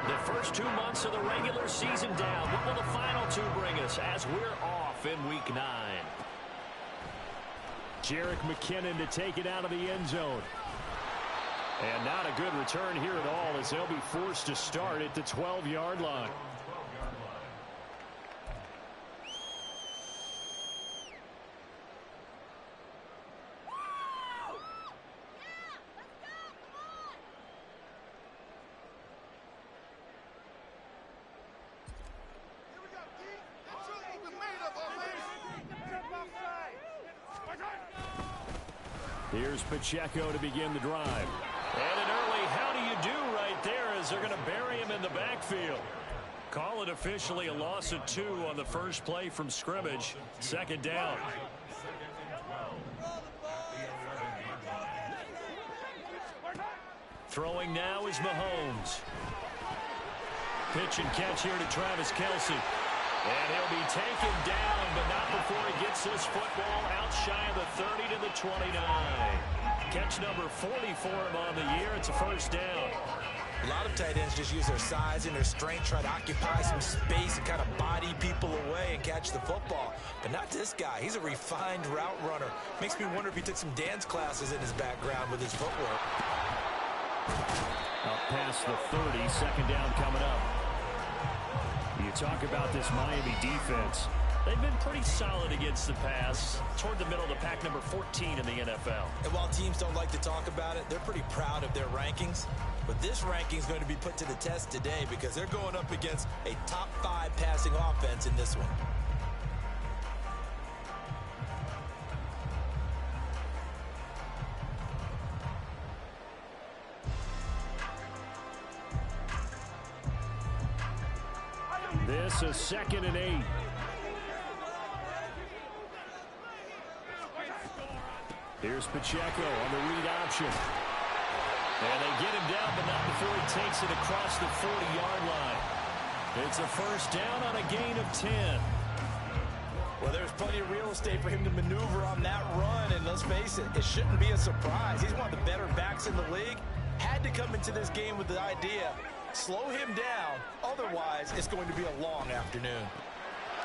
The first 2 months of the regular season down. What will the final 2 bring us as we're off in Week 9? Jerick McKinnon to take it out of the end zone. And not a good return here at all as they'll be forced to start at the 12-yard line. Here's Pacheco to begin the drive. And an early how do you do right there as they're going to bury him in the backfield. Call it officially a loss of 2 on the first play from scrimmage. 2nd down. Throwing now is Mahomes. Pitch and catch here to Travis Kelce. And he'll be taken down, but not before he gets this football out shy of the 30 to the 29. Catch number 40 for him on the year. It's a first down. A lot of tight ends just use their size and their strength, try to occupy some space and kind of body people away and catch the football. But not this guy. He's a refined route runner. Makes me wonder if he took some dance classes in his background with his footwork. Up past the 30, 2nd down coming up. You talk about this Miami defense. They've been pretty solid against the pass. Toward the middle of the pack, number 14 in the NFL. And while teams don't like to talk about it, they're pretty proud of their rankings. But this ranking is going to be put to the test today because they're going up against a top 5 passing offense in this one. This is 2nd and 8. Here's Pacheco on the read option. And they get him down, but not before he takes it across the 40-yard line. It's a first down on a gain of 10. Well, there's plenty of real estate for him to maneuver on that run, and let's face it, it shouldn't be a surprise. He's one of the better backs in the league. Had to come into this game with the idea, slow him down, otherwise it's going to be a long afternoon.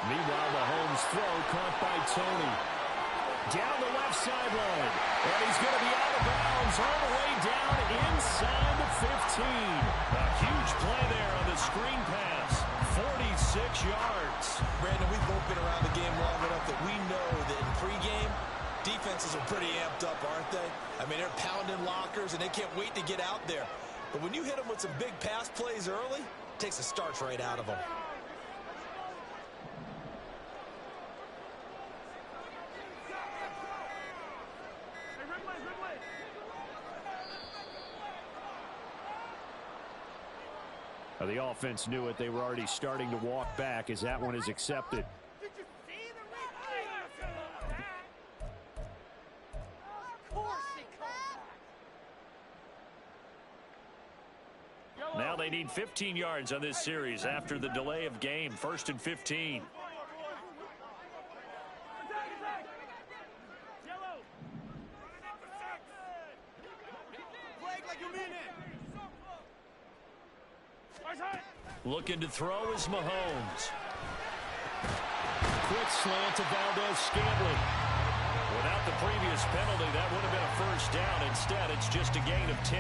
Meanwhile, Mahomes' throw caught by Tony. Down the left sideline. And he's going to be out of bounds all the way down inside the 15. A huge play there on the screen pass. 46 yards. Brandon, we've both been around the game long enough that we know that in pregame, defenses are pretty amped up, aren't they? I mean, they're pounding lockers, and they can't wait to get out there. But when you hit them with some big pass plays early, it takes the starch right out of them. The offense knew it. They were already starting to walk back as that one is accepted. Now they need 15 yards on this series after the delay of game. 1st and 15. Looking to throw is Mahomes. Quick slant to Valdez-Scantling. Without the previous penalty, that would have been a first down. Instead, it's just a gain of 10.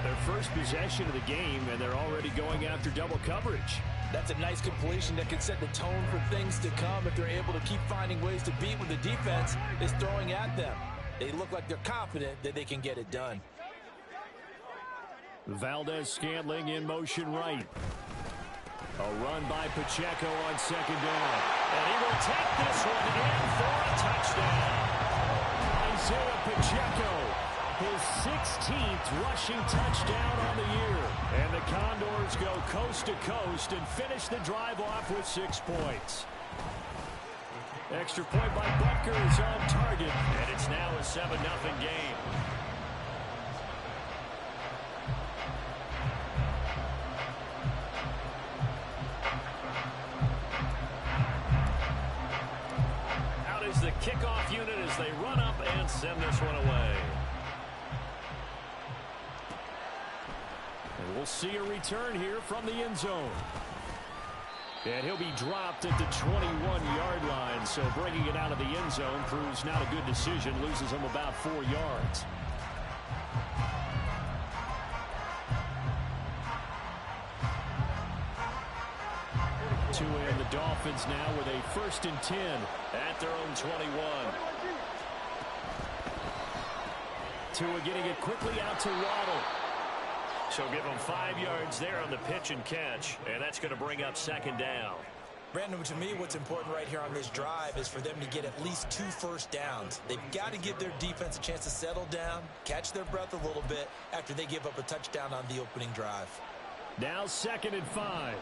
Their first possession of the game, and they're already going after double coverage. That's a nice completion that can set the tone for things to come if they're able to keep finding ways to beat what the defense is throwing at them. They look like they're confident that they can get it done. Valdez-Scantling in motion right. A run by Pacheco on 2nd down. And he will take this one in for a touchdown. Isaiah Pacheco, his 16th rushing touchdown on the year. And the Condors go coast to coast and finish the drive off with 6 points. Extra point by Butker is on target. And it's now a 7-0 game. The kickoff unit as they run up and send this one away. We'll see a return here from the end zone. And he'll be dropped at the 21-yard line. So bringing it out of the end zone proves not a good decision. Loses him about 4 yards. To end the Dolphins now with a 1st and 10 at their own 21. Tua getting it quickly out to Waddle. So give him 5 yards there on the pitch and catch, and that's going to bring up 2nd down. Brandon, to me, what's important right here on this drive is for them to get at least 2 first downs. They've got to give their defense a chance to settle down, catch their breath a little bit after they give up a touchdown on the opening drive. Now 2nd and 5.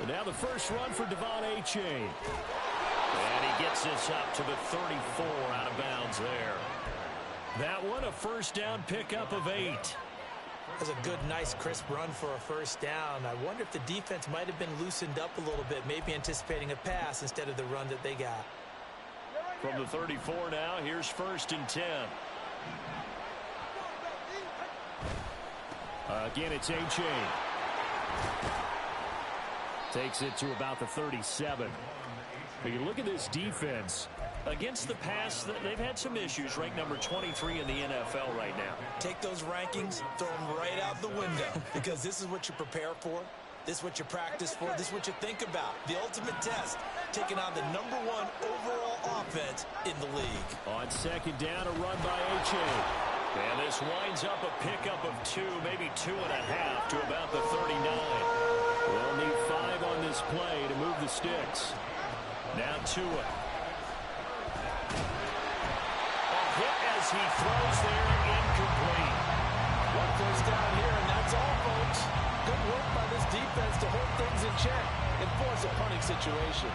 And now the first run for Devon Achane. And he gets this up to the 34 out of bounds there. That one, a 1st down pickup of 8. That's a good, nice, crisp run for a 1st down. I wonder if the defense might have been loosened up a little bit, maybe anticipating a pass instead of the run that they got. From the 34 now, here's 1st and 10. Again, it's Achane. Takes it to about the 37. But you look at this defense. Against the pass, they've had some issues. Ranked number 23 in the NFL right now. Take those rankings, throw them right out the window, because this is what you prepare for. This is what you practice for. This is what you think about. The ultimate test, taking on the #1 overall offense in the league. On 2nd down, a run by Achane. And this winds up a pickup of 2, maybe 2.5 to about the 39. They'll need 5 on this play to move the sticks. Now Tua. A hit as he throws there, incomplete. 1 first down here, and that's all, folks. Good work by this defense to hold things in check and force a punting situation.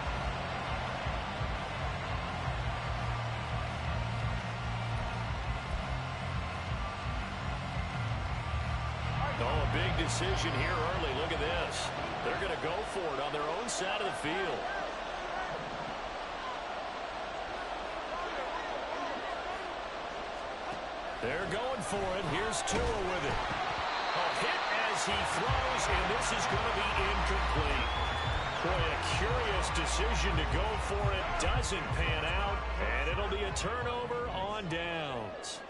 Oh, a big decision here early. Look at this. They're going to go for it on their own side of the field. They're going for it. Here's Tua with it. A hit as he throws, and this is going to be incomplete. Boy, a curious decision to go for it. Doesn't pan out, and it'll be a turnover on downs.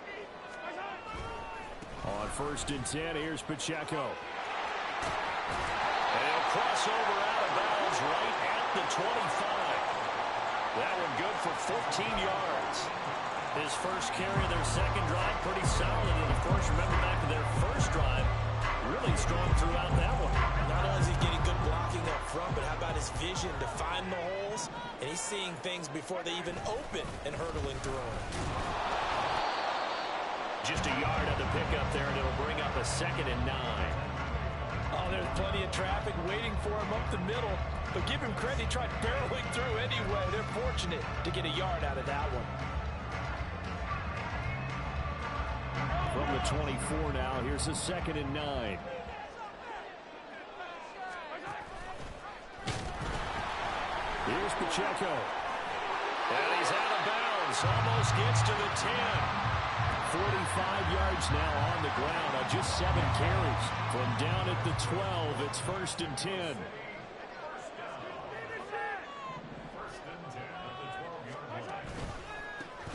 On 1st and 10, here's Pacheco. And he'll cross over out of bounds right at the 25. That one good for 14 yards. His first carry of their 2nd drive, pretty solid. And, of course, remember back to their 1st drive, really strong throughout that one. Not only is he getting good blocking up front, but how about his vision to find the holes? And he's seeing things before they even open and hurdling through them. Just a yard on the pickup there, and it'll bring up a 2nd and 9. Oh, there's plenty of traffic waiting for him up the middle. But give him credit, he tried barreling through anyway. They're fortunate to get a yard out of that one. From the 24 now, here's a 2nd and 9. Here's Pacheco. And he's out of bounds. Almost gets to the 10. 45 yards now on the ground on just 7 carries. From down at the 12, it's 1st and 10.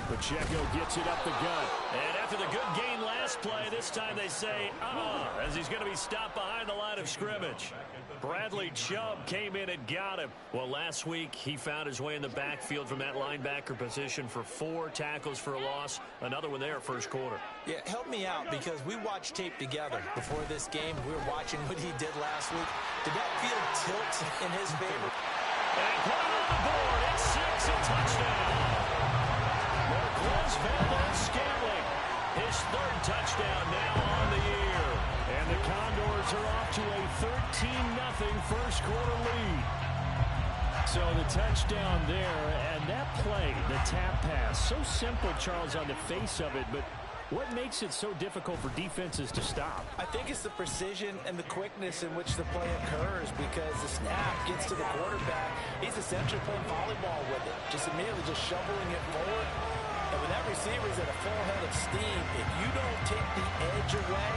Pacheco gets it up the gut. And after the good gain last play, this time they say, as he's going to be stopped behind the line of scrimmage. Bradley Chubb came in and got him. Well, last week he found his way in the backfield from that linebacker position for 4 tackles for a loss. Another one there, 1st quarter. Yeah, help me out, because we watched tape together before this game. We were watching what he did last week. Did that field tilt in his favor? And put it on the board. It's 6, a touchdown. Marquez Valdes-Scantling, his 3rd touchdown now on the year. And the Condors are off to a 13-0 1st quarter lead. So the touchdown there, and that play, the tap pass, so simple, Charles, on the face of it, but what makes it so difficult for defenses to stop? I think it's the precision and the quickness in which the play occurs, because the snap gets to the quarterback. He's essentially playing volleyball with it, just immediately just shoveling it forward. And when that receiver's at a full head of steam, if you don't take the edge away,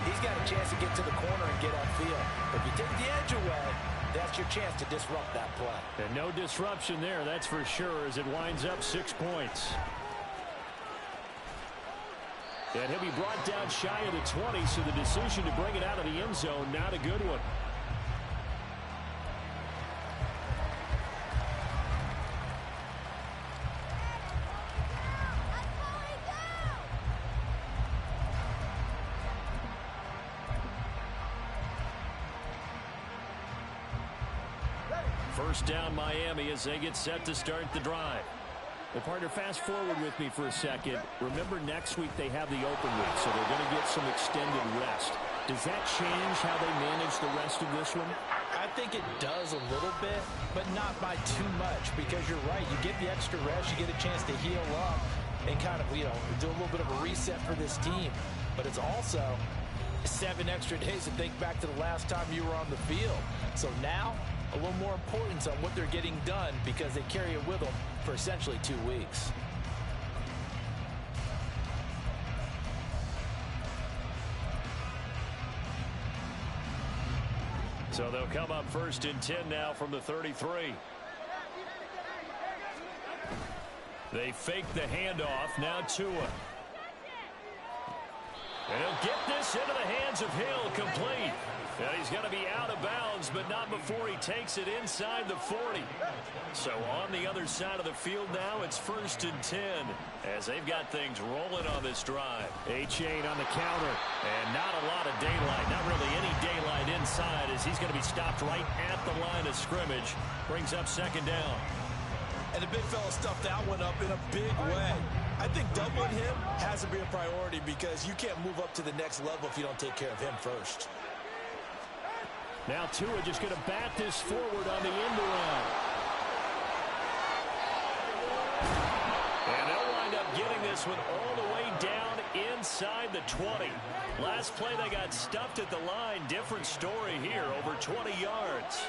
he's got a chance to get to the corner and get upfield. If you take the edge away, that's your chance to disrupt that play. And no disruption there, that's for sure, as it winds up 6 points. And he'll be brought down shy of the 20, so the decision to bring it out of the end zone, not a good one. First down Miami as they get set to start the drive. Well, partner, fast forward with me for a second. Remember, next week they have the open week, so they're going to get some extended rest. Does that change how they manage the rest of this one? I think it does a little bit, but not by too much, because you're right. You get the extra rest, you get a chance to heal up and kind of, do a little bit of a reset for this team. But it's also 7 extra days to think back to the last time you were on the field. So now, a little more importance on what they're getting done because they carry it with them for essentially 2 weeks. So they'll come up first and 10 now from the 33. They fake the handoff. Now Tua. And he'll get this into the hands of Hill, complete. And he's going to be out of bounds, but not before he takes it inside the 40. So on the other side of the field now, it's first and 10 as they've got things rolling on this drive. A-Chain on the counter. And not a lot of daylight, not really any daylight inside, as he's going to be stopped right at the line of scrimmage. Brings up second down. And the big fella stuffed that one up in a big way. I think doubling him has to be a priority because you can't move up to the next level if you don't take care of him first. Now Tua just going to bat this forward on the end around. And they'll wind up getting this one all the way down inside the 20. Last play they got stuffed at the line. Different story here, over 20 yards.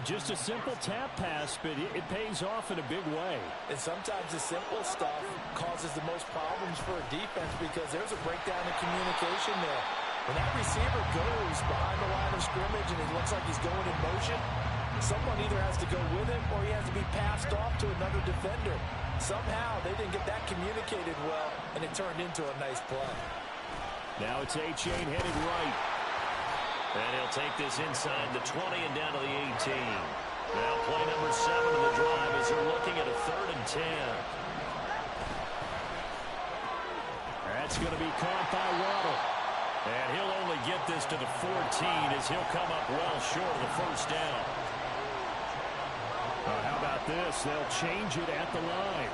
Just a simple tap pass, but it pays off in a big way. And sometimes the simple stuff causes the most problems for a defense because there's a breakdown in communication there. When that receiver goes behind the line of scrimmage and it looks like he's going in motion, someone either has to go with him or he has to be passed off to another defender. Somehow they didn't get that communicated well, and it turned into a nice play. Now it's A-Chain headed right. And he'll take this inside the 20 and down to the 18. Now play number 7 of the drive as they're looking at a 3rd and 10. That's going to be caught by Waddle. And he'll only get this to the 14 as he'll come up well short of the first down. How about this? They'll change it at the line.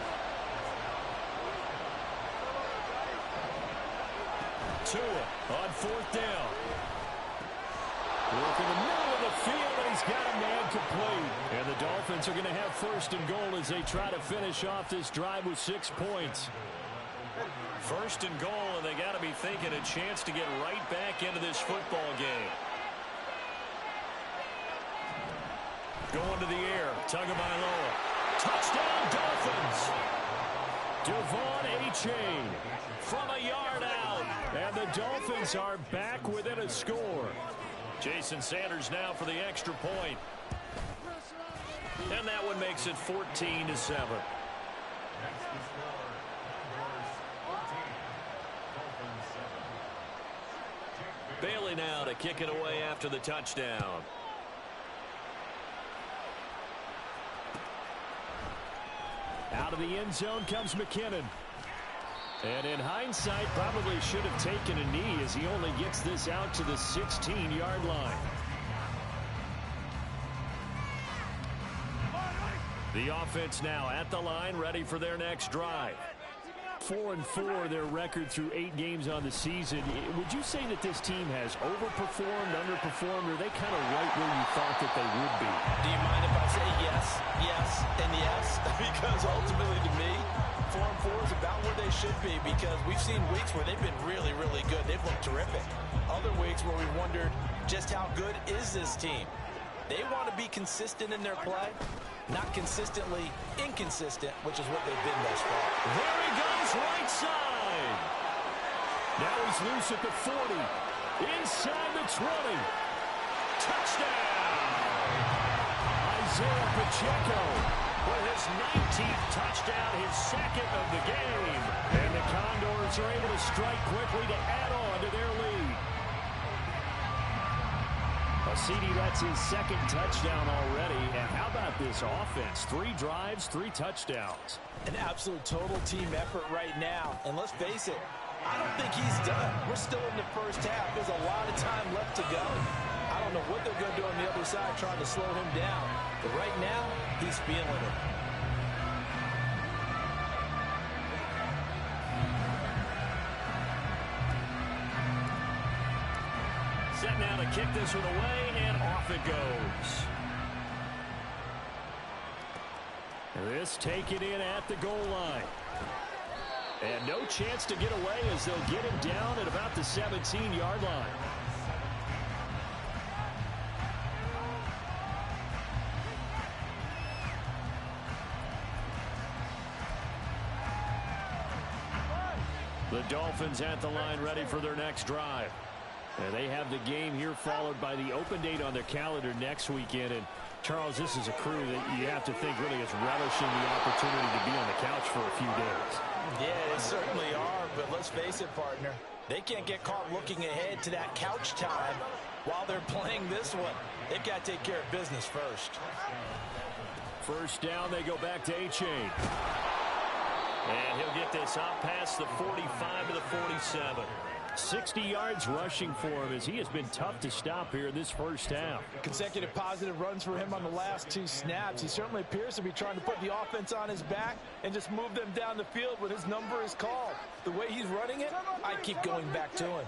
Tua on 4th down. Look in the middle of the field, and he's got a man complete. And the Dolphins are going to have 1st and goal as they try to finish off this drive with 6 points. 1st and goal, and they got to be thinking a chance to get right back into this football game. Going to the air, Tagovailoa. Touchdown, Dolphins! Devon A-Chain from a yard out. And the Dolphins are back within a score. Jason Sanders now for the extra point. And that one makes it 14-7. Bailey now to kick it away after the touchdown. Out of the end zone comes McKinnon. And in hindsight, probably should have taken a knee as he only gets this out to the 16-yard line. The offense now at the line, ready for their next drive. 4-4 their record through 8 games on the season. Would you say that this team has overperformed, underperformed, or are they kind of right where you thought that they would be? Do you mind if I say yes, yes, and yes? Because ultimately to me, 4-4 is about where they should be because we've seen weeks where they've been really, really good. They've looked terrific. Other weeks where we wondered just how good is this team. They want to be consistent in their play. Not consistently inconsistent, which is what they've been thus far. There he goes, right side. Now he's loose at the 40. Inside the 20. Touchdown! Isaiah Pacheco with his 19th touchdown, his second of the game. And the Condors are able to strike quickly to add on to their lead. CD, that's his second touchdown already. And how about this offense? 3 drives, 3 touchdowns. An absolute total team effort right now. And let's face it, I don't think he's done. We're still in the first half. There's a lot of time left to go. I don't know what they're going to do on the other side trying to slow him down. But right now, he's feeling it. Set now to kick this one away, and off it goes. This taken in at the goal line. And no chance to get away as they'll get him down at about the 17-yard line. The Dolphins at the line ready for their next drive. And they have the game here followed by the open date on their calendar next weekend. And Charles, this is a crew that you have to think really is relishing the opportunity to be on the couch for a few days. Yeah, they certainly are, but let's face it, partner. They can't get caught looking ahead to that couch time while they're playing this one. They've got to take care of business first. First down, they go back to A-Chain. And he'll get this up past the 45 to the 47. 60 yards rushing for him as he has been tough to stop here in this first half. Consecutive positive runs for him on the last 2 snaps. He certainly appears to be trying to put the offense on his back and just move them down the field when his number is called. The way he's running it, I keep going back to him.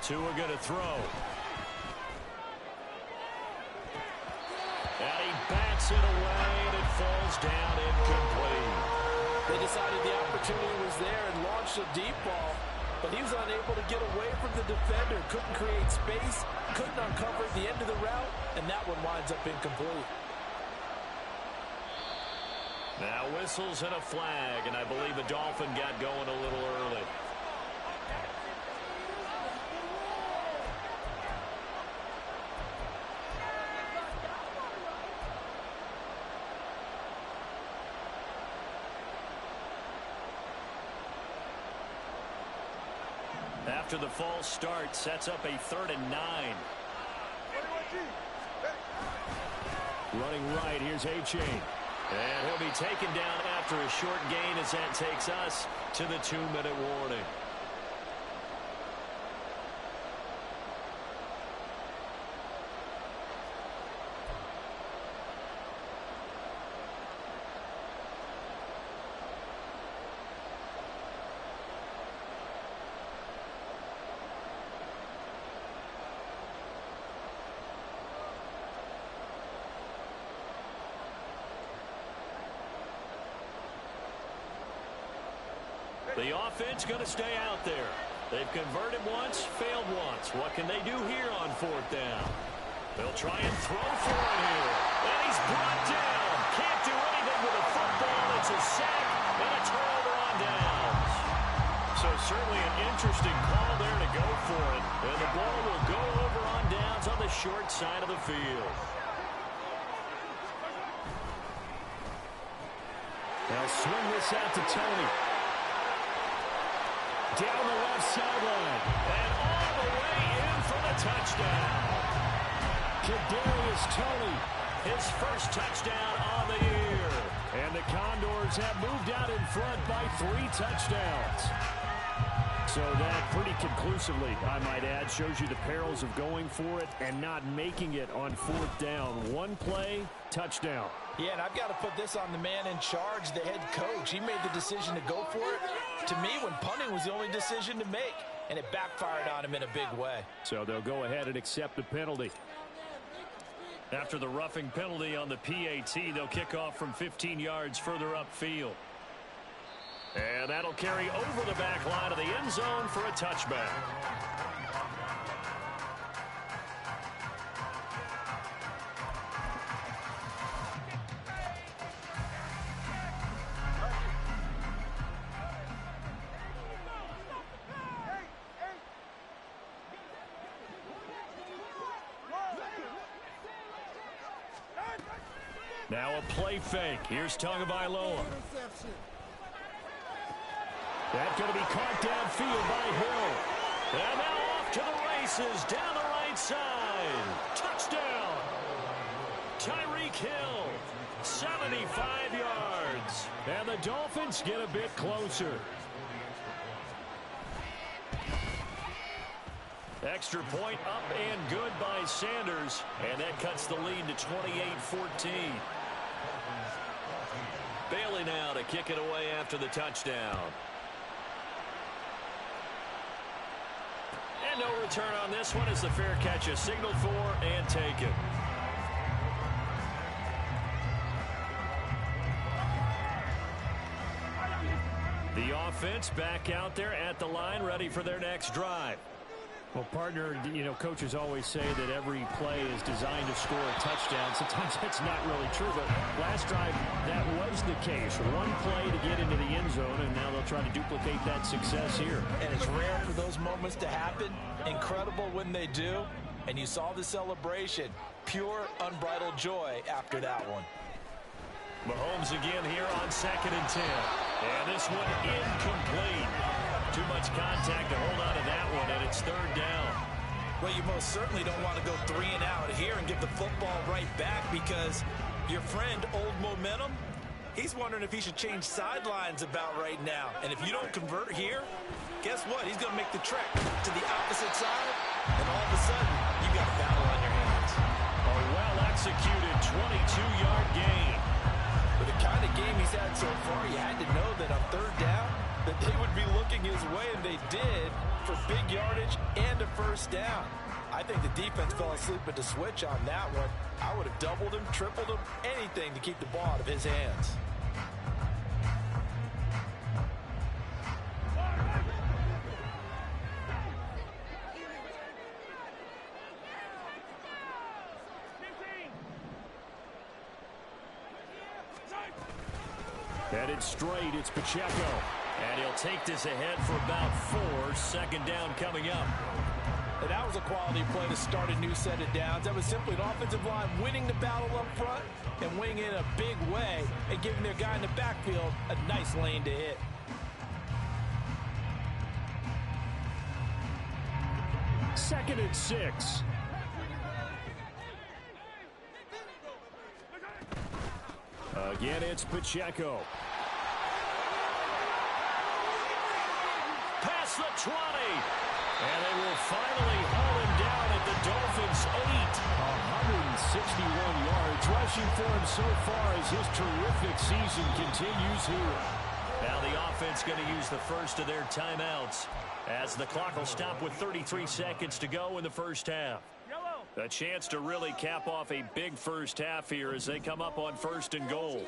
Tua going to throw. And he bats it away, and it falls down incomplete. They decided the opportunity was there and launched a deep ball, but he was unable to get away from the defender, couldn't create space, couldn't uncover the end of the route, and that one winds up incomplete. Now whistles and a flag, and I believe the Dolphin got going a little early. After the false start, sets up a 3rd and 9. Running right, here's A-Chain. And he'll be taken down after a short gain as that takes us to the 2-minute warning. The offense going to stay out there. They've converted once, failed once. What can they do here on 4th down? They'll try and throw for it here. And he's brought down. Can't do anything with a football. It's a sack and a turnover on downs. So certainly an interesting call there to go for it. And the ball will go over on downs on the short side of the field. They'll swing this out to Tony. Down the left sideline. And all the way in for the touchdown. Kadarius Toney. His first touchdown on the year. And the Condors have moved out in front by 3 touchdowns. So that pretty conclusively, I might add, shows you the perils of going for it and not making it on 4th down. 1 play, touchdown. Yeah, and I've got to put this on the man in charge, the head coach. He made the decision to go for it. To me, when punting was the only decision to make, and it backfired on him in a big way. So they'll go ahead and accept the penalty. After the roughing penalty on the PAT, they'll kick off from 15 yards further upfield. And that'll carry over the back line of the end zone for a touchback. Now a play fake. Here's Tagovailoa. That's going to be caught downfield by Hill. And now off to the races down the right side. Touchdown. Tyreek Hill, 75 yards. And the Dolphins get a bit closer. Extra point up and good by Sanders. And that cuts the lead to 28-14. Bailey now to kick it away after the touchdown. And no return on this one as the fair catch is signaled for and taken. The offense back out there at the line, ready for their next drive. Well, partner, coaches always say that every play is designed to score a touchdown. Sometimes that's not really true, but last drive, that was the case. One play to get into the end zone, and now they'll try to duplicate that success here. And it's rare for those moments to happen. Incredible when they do. And you saw the celebration. Pure, unbridled joy after that one. Mahomes again here on 2nd and 10. And this one incomplete. Too much contact to hold on to that one, and it's 3rd down. Well, you most certainly don't want to go 3 and out here and give the football right back because your friend, Old Momentum, he's wondering if he should change sidelines about right now. And if you don't convert here, guess what? He's going to make the trek to the opposite side, and all of a sudden, you got a battle on your hands. A well-executed 22-yard gain. With the kind of game he's had so far, you had to know that on 3rd down, that they would be looking his way, and they did, for big yardage and a 1st down. I think the defense fell asleep at the switch on that one. I would have doubled him, tripled him, anything to keep the ball out of his hands. Headed straight, it's Pacheco. And he'll take this ahead for about 4. 2nd down coming up. And that was a quality play to start a new set of downs. That was simply an offensive line winning the battle up front and winning in a big way and giving their guy in the backfield a nice lane to hit. Second and 6. Again, it's Pacheco. Past the 20. And they will finally haul him down at the Dolphins' 8. 161 yards rushing for him so far as his terrific season continues here. Now the offense going to use the first of their timeouts as the clock will stop with 33 seconds to go in the first half. A chance to really cap off a big first half here as they come up on 1st and goal.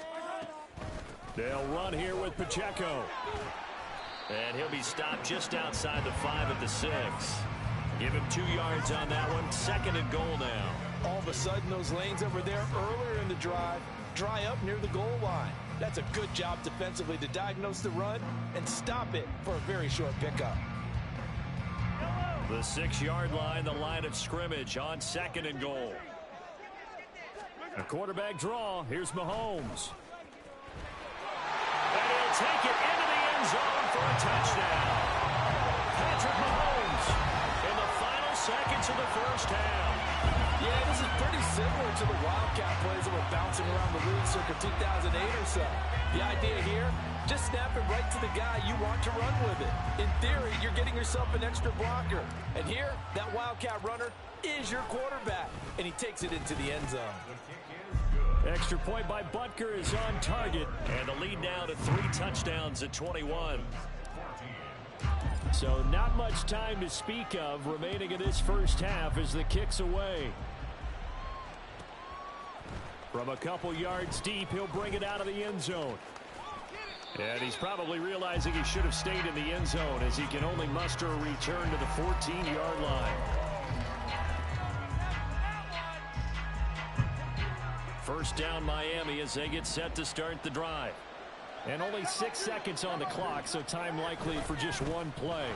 They'll run here with Pacheco. And he'll be stopped just outside the 5 at the 6. Give him 2 yards on that one. 2nd and goal now. All of a sudden, those lanes that were there earlier in the drive dry up near the goal line. That's a good job defensively to diagnose the run and stop it for a very short pickup. The 6-yard line, the line of scrimmage on 2nd and goal. A quarterback draw. Here's Mahomes. And he'll take it into the end zone for a touchdown. Patrick Mahomes in the final seconds of the first half. Yeah, this is pretty similar to the Wildcat plays that were bouncing around the league circa 2008 or so. The idea here, just snap it right to the guy you want to run with it. In theory, you're getting yourself an extra blocker. And here, that Wildcat runner is your quarterback. And he takes it into the end zone. Extra point by Butker is on target. And the lead now to 3 touchdowns at 21. So not much time to speak of remaining in this first half as the kick's away. From a couple yards deep, he'll bring it out of the end zone. And he's probably realizing he should have stayed in the end zone as he can only muster a return to the 14-yard line. First down Miami as they get set to start the drive. And only 6 seconds on the clock, so time likely for just one play.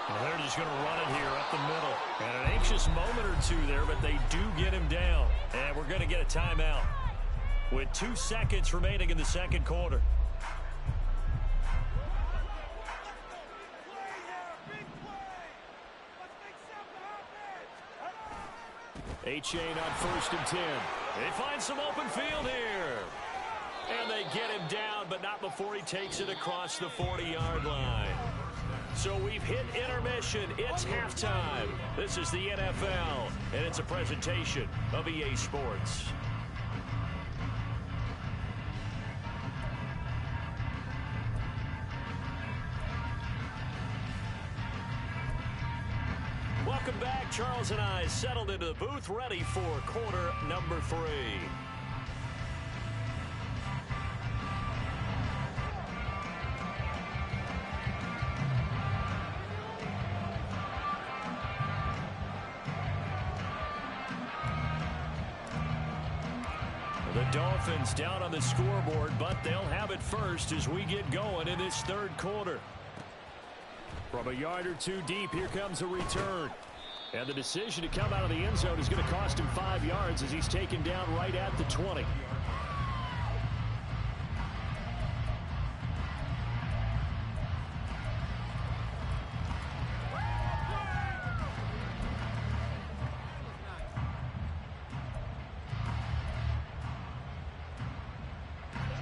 And they're just going to run it here up the middle. And an anxious moment or two there, but they do get him down. And we're going to get a timeout. with 2 seconds remaining in the second quarter. A-Chain on 1st and 10. They find some open field here. And they get him down, but not before he takes it across the 40-yard line. So we've hit intermission. It's halftime. This is the NFL, and it's a presentation of EA Sports. Welcome back. Charles and I settled into the booth, ready for quarter number 3. The Dolphins down on the scoreboard, but they'll have it first as we get going in this third quarter. From a yard or 2 deep, here comes a return. And the decision to come out of the end zone is going to cost him 5 yards as he's taken down right at the 20.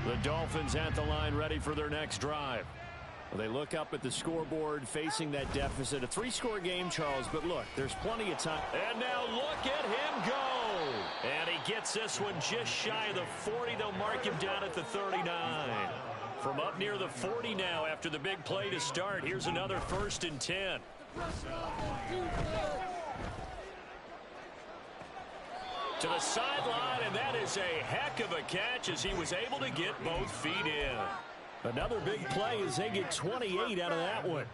The Dolphins at the line, ready for their next drive. Well, they look up at the scoreboard, facing that deficit. A 3-score game, Charles, but look, there's plenty of time. And now look at him go. And he gets this one just shy of the 40. They'll mark him down at the 39. From up near the 40 now after the big play to start. Here's another 1st and 10. To the sideline, and that is a heck of a catch as he was able to get both feet in. Another big play as they get 28 out of that one.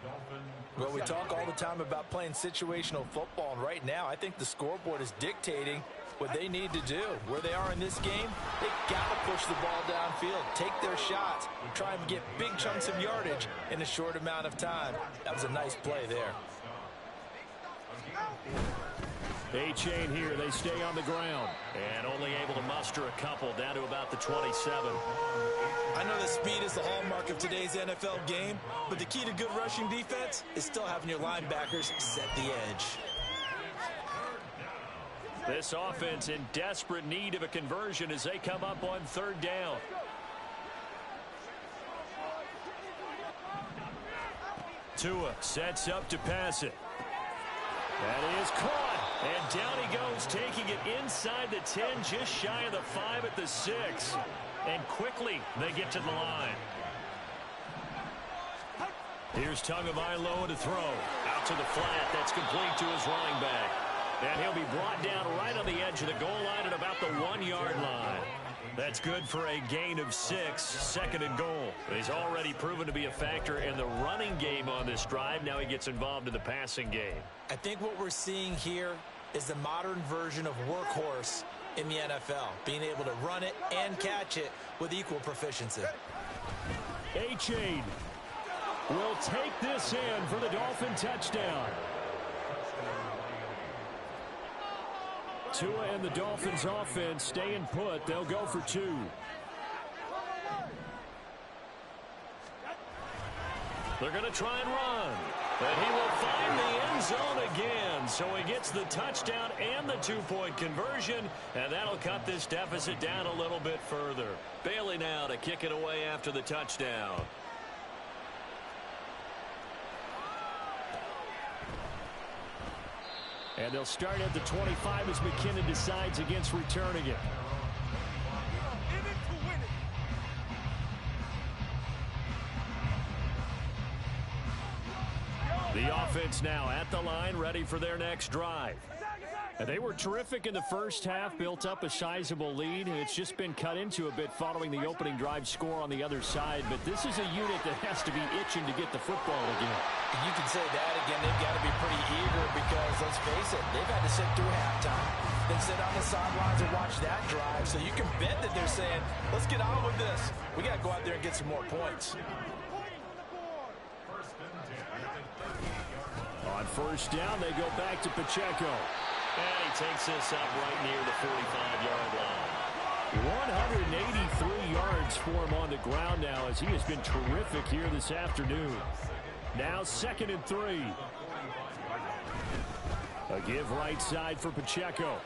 Well, we talk all the time about playing situational football, and right now I think the scoreboard is dictating what they need to do. Where they are in this game, they got to push the ball downfield, take their shots, and try and get big chunks of yardage in a short amount of time. That was a nice play there. A-Chain here. They stay on the ground. And only able to muster a couple down to about the 27. I know that speed is the hallmark of today's NFL game, but the key to good rushing defense is still having your linebackers set the edge. This offense in desperate need of a conversion as they come up on 3rd down. Tua sets up to pass it. That is caught. And down he goes, taking it inside the 10, just shy of the 5 at the 6. And quickly they get to the line. Here's Tagovailoa to throw. Out to the flat. That's complete to his running back. And he'll be brought down right on the edge of the goal line at about the 1-yard line. That's good for a gain of 6, 2nd and goal. He's already proven to be a factor in the running game on this drive. Now he gets involved in the passing game. I think what we're seeing here is the modern version of workhorse in the NFL, being able to run it and catch it with equal proficiency. A-Chain will take this in for the Dolphin touchdown. Tua and the Dolphins offense staying put. They'll go for 2. They're going to try and run. But he will find the end zone again. So he gets the touchdown and the 2-point conversion. And that'll cut this deficit down a little bit further. Bailey now to kick it away after the touchdown. And they'll start at the 25 as McKinnon decides against returning it. The offense now at the line, ready for their next drive. And they were terrific in the first half, built up a sizable lead, and it's just been cut into a bit following the opening drive score on the other side. But this is a unit that has to be itching to get the football again. You can say that again. They've got to be pretty eager because, let's face it, they've had to sit through halftime, then sit on the sidelines and watch that drive. So you can bet that they're saying, let's get on with this. We got to go out there and get some more points. On 1st down, they go back to Pacheco. And he takes this up right near the 45-yard line. 183 yards for him on the ground now, as he has been terrific here this afternoon. Now 2nd and 3. A give right side for Pacheco.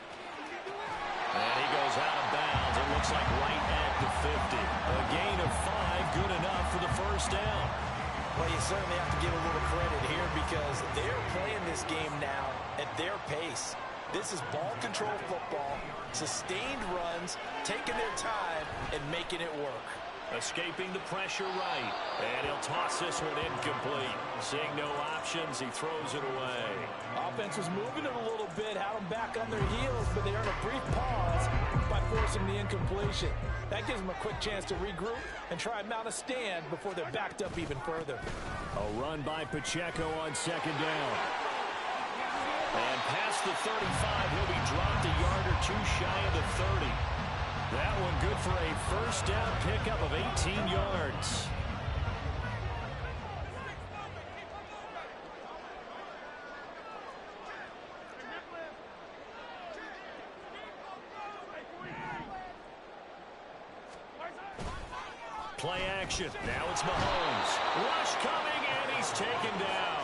And he goes out of bounds. It looks like right at the 50. A gain of 5, good enough for the first down. Well, you certainly have to give a little credit here because they're playing this game now at their pace. This is ball control football, sustained runs, taking their time, and making it work. Escaping the pressure right. And he'll toss this one incomplete. Seeing no options, he throws it away. Offense was moving it a little bit, had them back on their heels, but they earned a brief pause by forcing the incompletion. That gives them a quick chance to regroup and try and mount a stand before they're backed up even further. A run by Pacheco on 2nd down. And past the 35, he'll be dropped a yard or two shy of the 30. That one good for a first down pickup of 18 yards. Play action. Now it's Mahomes. Rush coming, and he's taken down.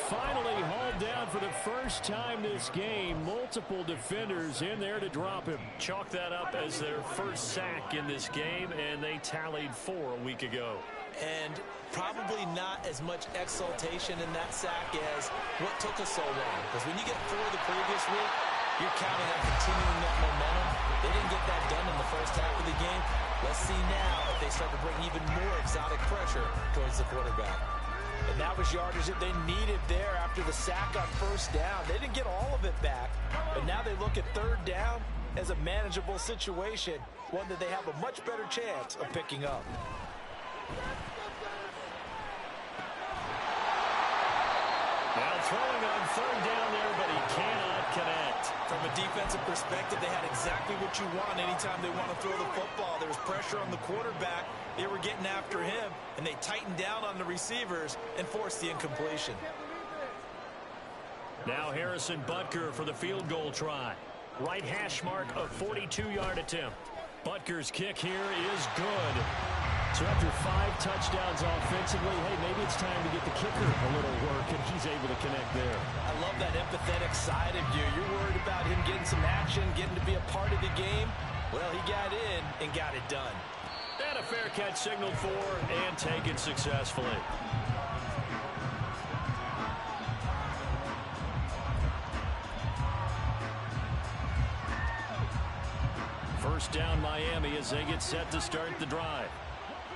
Finally hauled down for the first time this game. Multiple defenders in there to drop him. Chalk that up as their first sack in this game, and they tallied 4 a week ago. And probably not as much exultation in that sack as what took us so long. Because when you get 4 the previous week, you're counting on continuing that momentum. They didn't get that done in the first half of the game. Let's see now if they start to bring even more exotic pressure towards the quarterback. And that was yardage that they needed there after the sack on first down. They didn't get all of it back, but now they look at 3rd down as a manageable situation, one that they have a much better chance of picking up. Now throwing on 3rd down there, but he cannot connect. From a defensive perspective, they had exactly what you want anytime they want to throw the football. There was pressure on the quarterback. They were getting after him, and they tightened down on the receivers and forced the incompletion. Now Harrison Butker for the field goal try. Right hash mark, a 42-yard attempt. Butker's kick here is good. So after 5 touchdowns offensively, hey, maybe it's time to get the kicker a little work, and he's able to connect there. I love that empathetic side of you. You're worried about him getting some action, getting to be a part of the game. Well, he got in and got it done. And a fair catch signaled for and taken successfully. First down Miami as they get set to start the drive.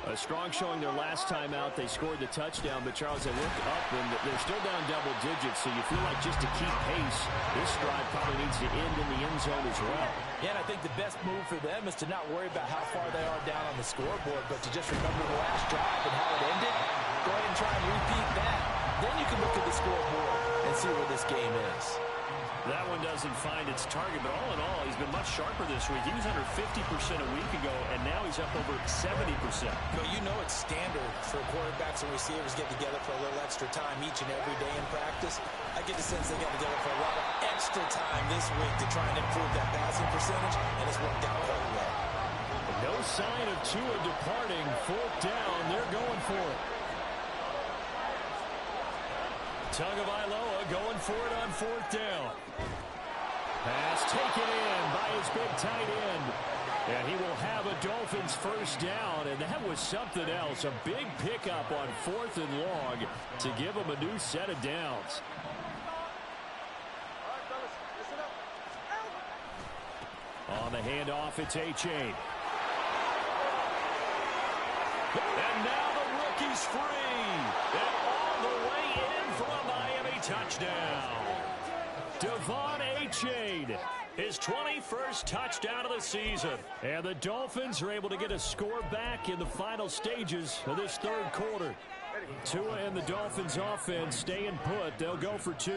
A strong showing their last time out. They scored the touchdown, but Charles, they look up and they're still down double digits, so you feel like just to keep pace, this drive probably needs to end in the end zone as well. Yeah, and I think the best move for them is to not worry about how far they are down on the scoreboard, but to just remember the last drive and how it ended. Go ahead and try and repeat that. Then you can look at the scoreboard and see where this game is. That one doesn't find its target, but all in all, he's been much sharper this week. He was under 50% a week ago, and now he's up over 70%. But you know it's standard for quarterbacks and receivers get together for a little extra time each and every day in practice. I get the sense they got together for a lot of extra time this week to try and improve that passing percentage, and it's worked out quite well. No sign of Tua departing. 4th down, they're going for it. Tagovailoa going for it on 4th down. Pass taken in by his big tight end. And he will have a Dolphins first down, and that was something else. A big pickup on 4th and long to give him a new set of downs. On the handoff, it's A-Chain. And now the rookie's free. And all the way in for a Miami touchdown. Devon A-Chain. His 21st touchdown of the season. And the Dolphins are able to get a score back in the final stages of this 3rd quarter. Tua and the Dolphins offense staying put. They'll go for 2.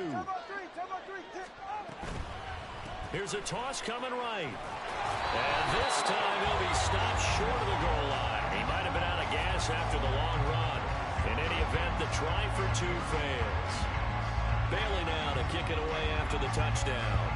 Here's a toss coming right. And this time he'll be stopped short of the goal line. He might have been out of gas after the long run. In any event, the try for 2 fails. Bailey now to kick it away after the touchdown.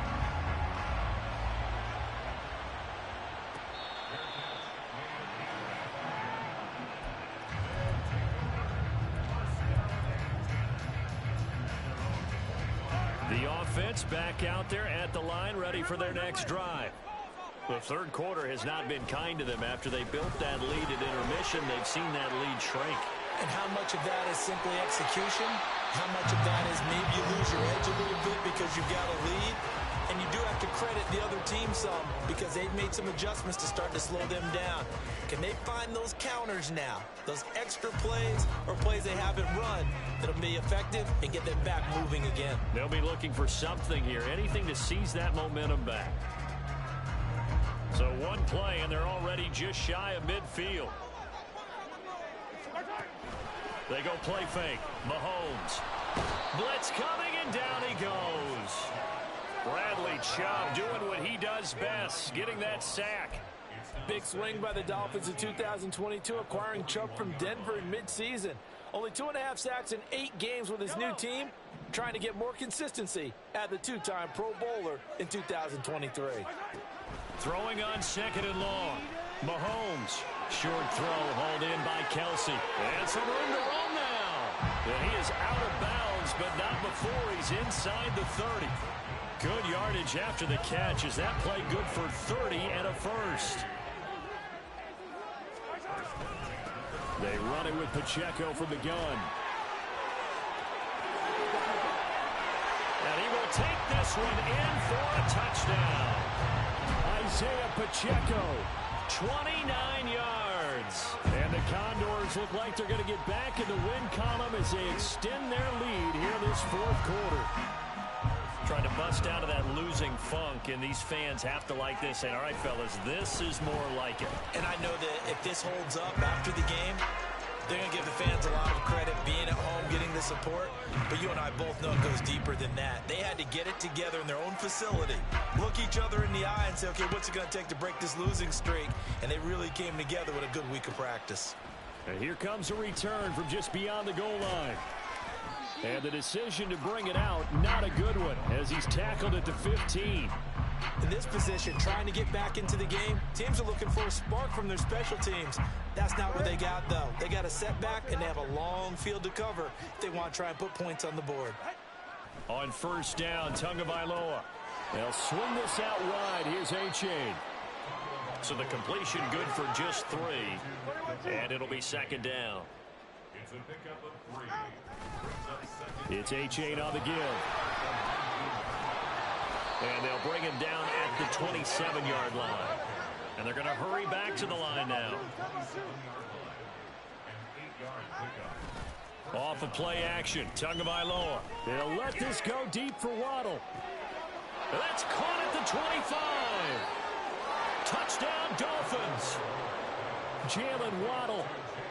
The offense back out there at the line, ready for their next drive. The third quarter has not been kind to them. After they built that lead at intermission, they've seen that lead shrink. And how much of that is simply execution? How much of that is maybe you lose your edge a little bit because you've got a lead? And you do have to credit the other team some because they've made some adjustments to start to slow them down. Can they find those counters now, those extra plays or plays they haven't run that'll be effective and get them back moving again? They'll be looking for something here, anything to seize that momentum back. So one play, and they're already just shy of midfield. They go play fake. Mahomes. Blitz coming, and down he goes. Bradley Chubb doing what he does best, getting that sack. Big swing by the Dolphins in 2022, acquiring Chubb from Denver in midseason. Only 2.5 sacks in 8 games with his new team, trying to get more consistency at the two-time Pro Bowler in 2023. Throwing on second and long. Mahomes. Short throw hauled in by Kelsey. And some room to roll now. And he is out of bounds, but not before he's inside the 30. Good yardage after the catch. Is that play good for 30 and a first? They run it with Pacheco from the gun. And he will take this one in for a touchdown. Isaiah Pacheco, 29 yards. And the Condors look like they're going to get back in the win column as they extend their lead here this fourth quarter. Trying to bust out of that losing funk, and these fans have to like this. And all right, fellas, this is more like it. And I know that if this holds up after the game, they're going to give the fans a lot of credit being at home, getting the support. But you and I both know it goes deeper than that. They had to get it together in their own facility, look each other in the eye and say, okay, what's it going to take to break this losing streak? And they really came together with a good week of practice. And here comes a return from just beyond the goal line. And the decision to bring it out, not a good one, as he's tackled at the 15. In this position, trying to get back into the game, teams are looking for a spark from their special teams. That's not what they got, though. They got a setback, and they have a long field to cover if they want to try and put points on the board. On first down, Tagovailoa. They'll swing this out wide. Here's A-Chain. So the completion good for just 3. And it'll be second down. It's a pickup of 3. It's A-Chain on the give. And they'll bring him down at the 27-yard line. And they're going to hurry back to the line now. Off of play action, Tagovailoa. They'll let this go deep for Waddle. That's caught at the 25. Touchdown, Dolphins. Jalen Waddle,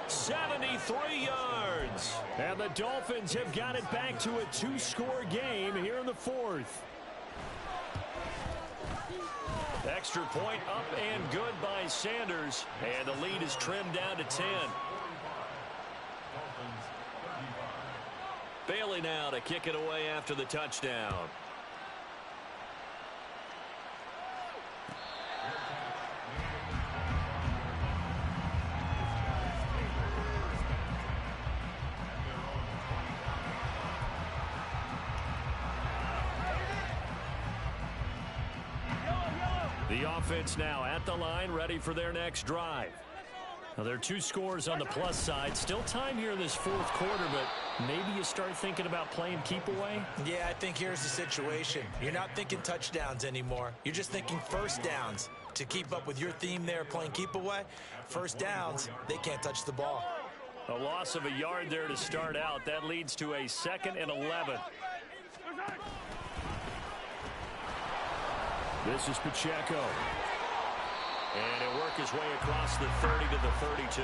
73 yards. And the Dolphins have got it back to a 2-score game here in the fourth. Extra point up and good by Sanders. And the lead is trimmed down to 10. Bailey now to kick it away after the touchdown. The offense now at the line, ready for their next drive. Now, there are 2 scores on the plus side. Still time here in this fourth quarter, but maybe you start thinking about playing keep away? Yeah, I think here's the situation. You're not thinking touchdowns anymore. You're just thinking first downs. To keep up with your theme there, playing keep away, first downs, they can't touch the ball. A loss of a yard there to start out. That leads to a 2nd and 11. This is Pacheco. And he'll work his way across the 30 to the 32.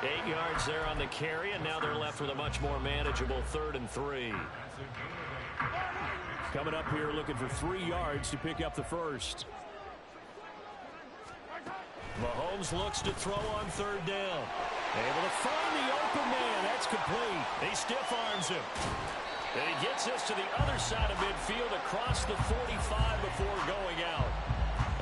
8 yards there on the carry, and now they're left with a much more manageable 3rd and 3. Coming up here looking for 3 yards to pick up the first. Mahomes looks to throw on 3rd down. Able to find the open man. That's complete. He stiff arms him. And he gets us to the other side of midfield across the 45 before going out.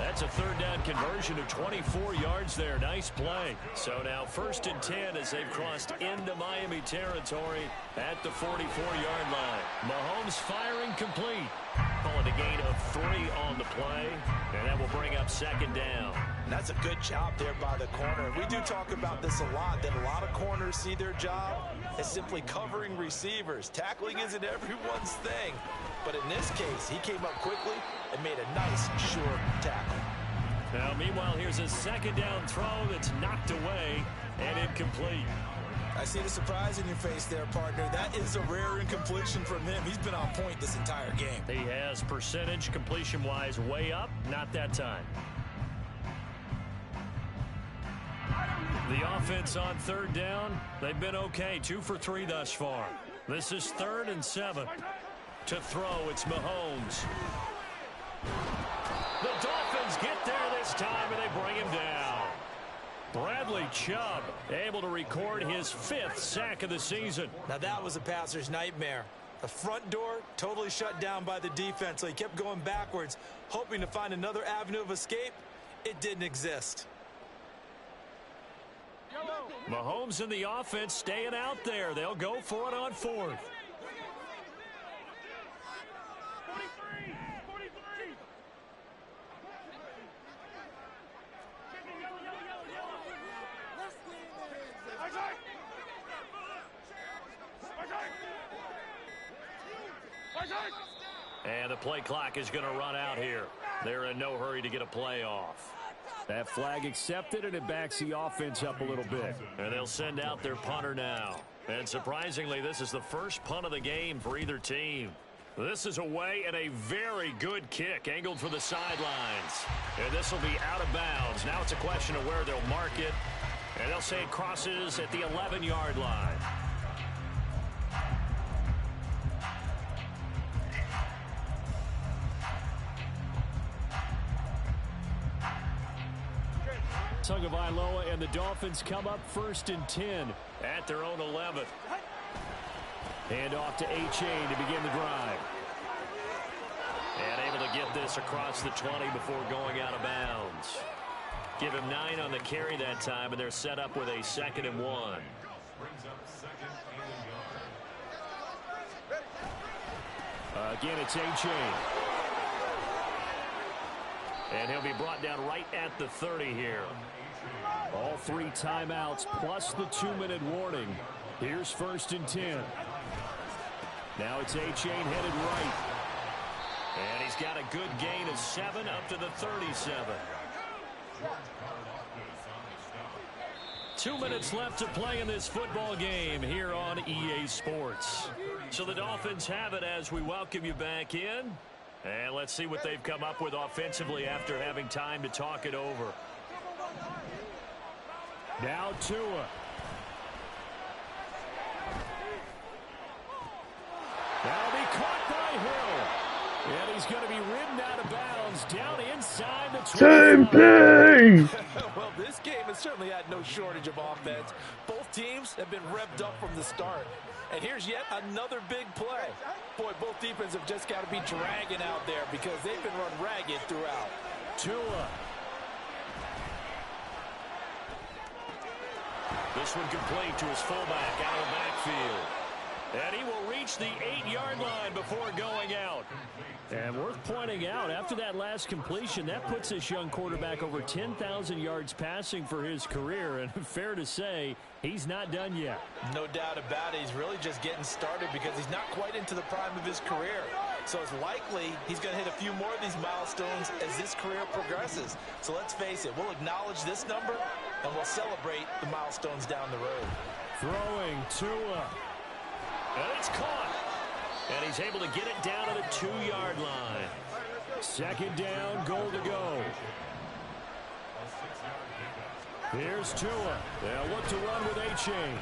That's a third down conversion of 24 yards there. Nice play. So now 1st and 10 as they've crossed into Miami territory at the 44-yard line. Mahomes firing complete. Calling a gain of 3 on the play, and that will bring up 2nd down. And that's a good job there by the corner. We do talk about this a lot, that a lot of corners see their job as simply covering receivers. Tackling isn't everyone's thing. But in this case, he came up quickly and made a nice, sure tackle. Now, meanwhile, here's a 2nd down throw that's knocked away and incomplete. I see the surprise in your face there, partner. That is a rare incompletion from him. He's been on point this entire game. He has percentage completion-wise way up. Not that time. The offense on 3rd down, they've been okay. 2 for 3 thus far. This is 3rd and 7. To throw, it's Mahomes. The Dolphins get there this time, and they bring him down. Bradley Chubb able to record his 5th sack of the season. Now that was a passer's nightmare. The front door totally shut down by the defense, so he kept going backwards, hoping to find another avenue of escape. It didn't exist. Mahomes and the offense staying out there. They'll go for it on 4th. And the play clock is going to run out here. They're in no hurry to get a play off. That flag accepted, and it backs the offense up a little bit. And they'll send out their punter now. And surprisingly, this is the first punt of the game for either team. This is away and a very good kick angled for the sidelines. And this will be out of bounds. Now it's a question of where they'll mark it. And they'll say it crosses at the 11-yard line. Tagovailoa and the Dolphins come up 1st and 10 at their own 11th. Hand off to A-Chain to begin the drive. And able to get this across the 20 before going out of bounds. Give him 9 on the carry that time, and they're set up with a 2nd and 1. Again, it's A-Chain. And he'll be brought down right at the 30 here. All 3 timeouts plus the 2-minute warning. Here's 1st and 10. Now it's A-Chain headed right. And he's got a good gain of 7 up to the 37. 2 minutes left to play in this football game here on EA Sports. So the Dolphins have it as we welcome you back in. And let's see what they've come up with offensively after having time to talk it over. Now Tua. That'll be caught by Hill. And he's going to be ridden out of bounds down inside the 25. Same thing! Well, this game has certainly had no shortage of offense. Both teams have been revved up from the start. And here's yet another big play. Boy, both defenses have just got to be dragging out there because they've been run ragged throughout. Tua. This one complete to his fullback out of the backfield. And he will reach the 8-yard line before going out. And worth pointing out, after that last completion, that puts this young quarterback over 10,000 yards passing for his career. And fair to say, he's not done yet. No doubt about it. He's really just getting started because he's not quite into the prime of his career. So it's likely he's going to hit a few more of these milestones as this career progresses. So let's face it, we'll acknowledge this number and we'll celebrate the milestones down the road. Throwing Tua. And it's caught. And he's able to get it down to the 2-yard line. 2nd down, goal to go. Here's Tua. They'll look to run with A-Chain.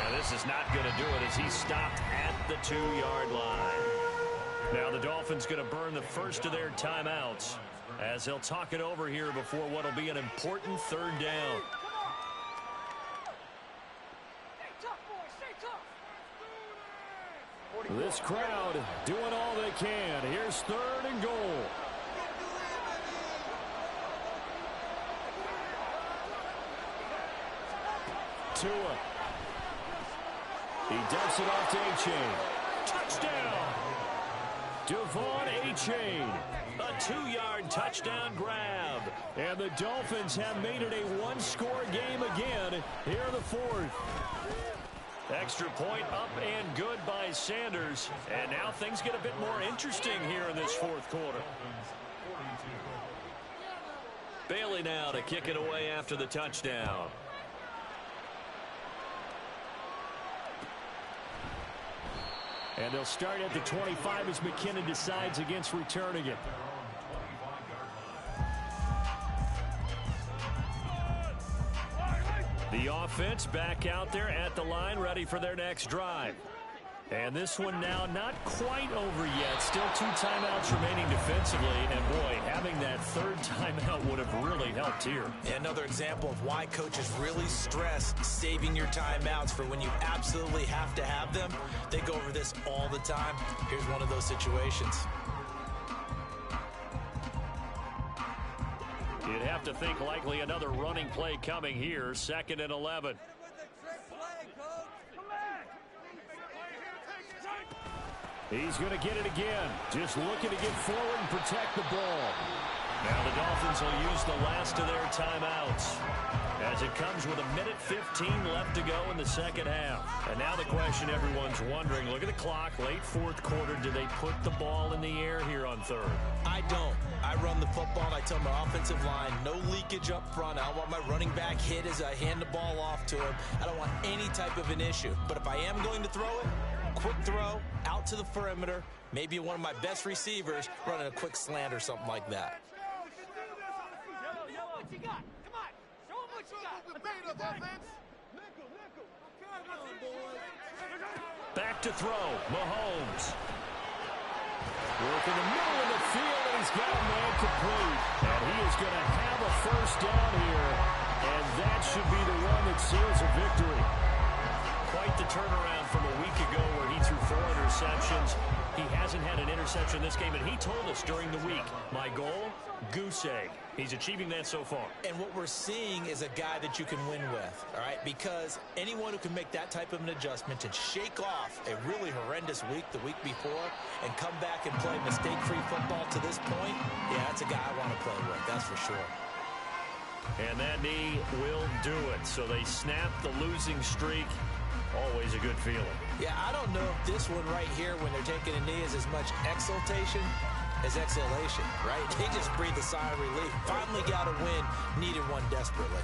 And this is not going to do it as he's stopped at the 2-yard line. Now the Dolphins going to burn the first of their timeouts as they'll talk it over here before what will be an important 3rd down. This crowd doing all they can. Here's 3rd and goal. Tua. He dumps it off to A-Chain. Touchdown! Devon A-Chain. A 2-yard touchdown grab. And the Dolphins have made it a one-score game again here in the fourth. Extra point up and good by Sanders. And now things get a bit more interesting here in this fourth quarter. Bailey now to kick it away after the touchdown. And they'll start at the 25 as McKinnon decides against returning it. The offense back out there at the line, ready for their next drive. And this one now not quite over yet. Still 2 timeouts remaining defensively. And, boy, having that third timeout would have really helped here. Another example of why coaches really stress saving your timeouts for when you absolutely have to have them. They go over this all the time. Here's one of those situations. You'd have to think likely another running play coming here. 2nd and 11. He's going to get it again. Just looking to get forward and protect the ball. Now the Dolphins will use the last of their timeouts as it comes with 1:15 left to go in the second half. And now the question everyone's wondering, look at the clock, late fourth quarter, do they put the ball in the air here on third? I don't. I run the football and I tell my offensive line, no leakage up front. I don't want my running back hit as I hand the ball off to him. I don't want any type of an issue. But if I am going to throw it, quick throw, out to the perimeter, maybe one of my best receivers running a quick slant or something like that. What you got? Come on. Show them what you got. Back to throw. Mahomes. Work in the middle of the field, and he's got a man complete. And he is going to have a first down here. And that should be the one that seals a victory. Quite the turnaround from a week ago where he threw 4 interceptions. He hasn't had an interception this game, and he told us during the week, my goal, goose egg. He's achieving that so far. And what we're seeing is a guy that you can win with, all right? Because anyone who can make that type of an adjustment and shake off a really horrendous week the week before and come back and play mistake-free football to this point, yeah, that's a guy I want to play with, that's for sure. And that knee will do it. So they snap the losing streak. Always a good feeling. Yeah, I don't know if this one right here when they're taking a knee is as much exultation as exhalation, right? They just breathe a sigh of relief. Finally got a win, needed one desperately.